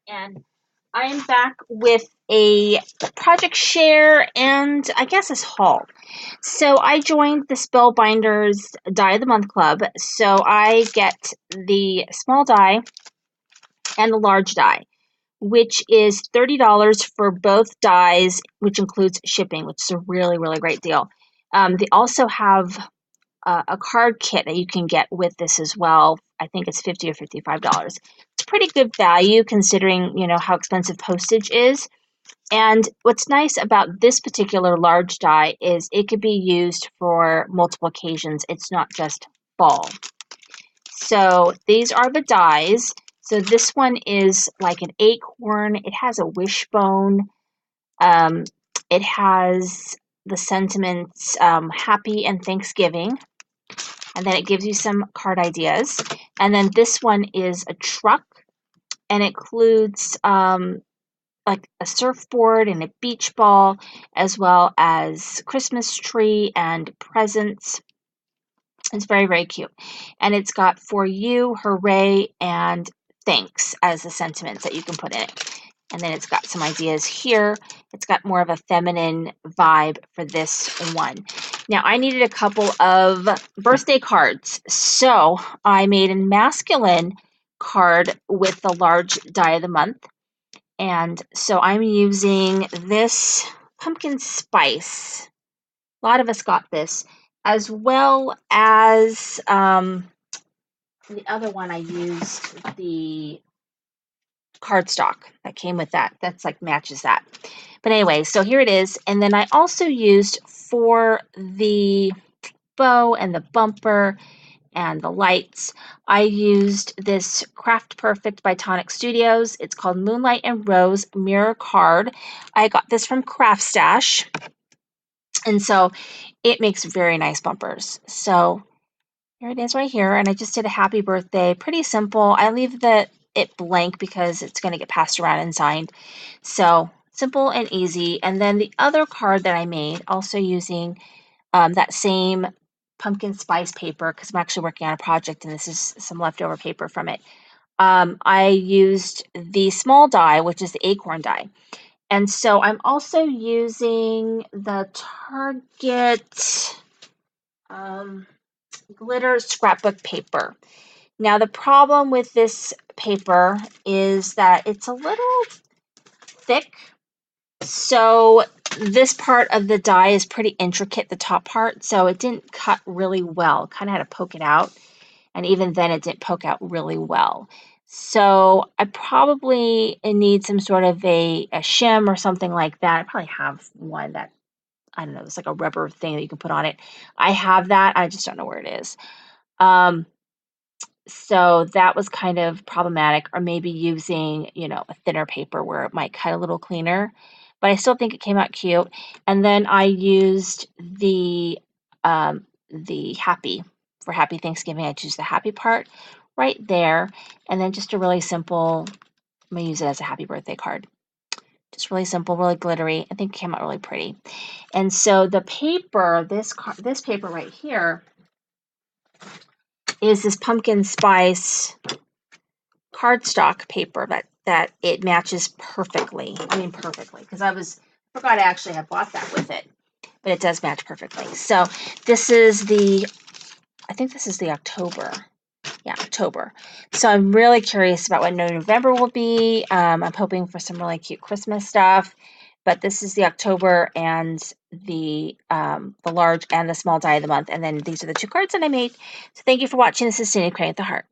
And I am back with a project share and I guess a haul. So I joined the Spellbinders Die of the Month Club. So I get the small die and the large die, which is $30 for both dies, which includes shipping, which is a really, really great deal. They also have a card kit that you can get with this as well. I think it's $50 or $55. It's pretty good value considering, how expensive postage is. And what's nice about this particular large die is it could be used for multiple occasions. It's not just fall. So these are the dies. So this one is like an acorn. It has a wishbone. It has the sentiments happy and Thanksgiving. And then it gives you some card ideas. And then this one is a truck, and it includes like a surfboard and a beach ball, as well as Christmas tree and presents. It's very, very cute. And it's got for you, hooray, and thanks as the sentiments that you can put in it. And then it's got some ideas here. It's got more of a feminine vibe for this one. Now, I needed a couple of birthday cards. So I made a masculine card with the large die of the month. And so I'm using this pumpkin spice. A lot of us got this, as well as the other one I used the cardstock that came with that. That's like matches that. But anyway, so here it is. And then I also used for the bow and the bumper and the lights, I used this Craft Perfect by Tonic Studios. It's called Moonlight and Rose Mirror Card. I got this from Craft Stash. And so it makes very nice bumpers. So here it is right here. And I just did a happy birthday. Pretty simple. I leave it blank because it's going to get passed around and signed. So simple and easy. And then the other card that I made, also using that same pumpkin spice paper, because I'm actually working on a project and this is some leftover paper from it. I used the small die, which is the acorn die. And so I'm also using the Target glitter scrapbook paper. Now, the problem with this paper is that it's a little thick. So this part of the die is pretty intricate, the top part, so it didn't cut really well. Kind of had to poke it out, and even then it didn't poke out really well. So I probably need some sort of a shim or something like that. I probably have one that, I don't know, it's like a rubber thing that you can put on it. I have that. I just don't know where it is. So that was kind of problematic, or maybe using, a thinner paper where it might cut a little cleaner. But I still think it came out cute. And then I used the happy for Happy Thanksgiving. I choose the happy part right there, and then just a really simple. I'm gonna use it as a happy birthday card. Just really simple, really glittery. I think it came out really pretty. And so the paper, this paper right here, is this pumpkin spice cardstock paper that it matches perfectly. I mean, perfectly, because I forgot I actually had bought that with it, but it does match perfectly. So this is I think this is the October. Yeah, October. So I'm really curious about what November will be. I'm hoping for some really cute Christmas stuff, but this is the October and the large and the small die of the month. And then these are the two cards that I made. So thank you for watching. This is Cindy Crane at the Heart.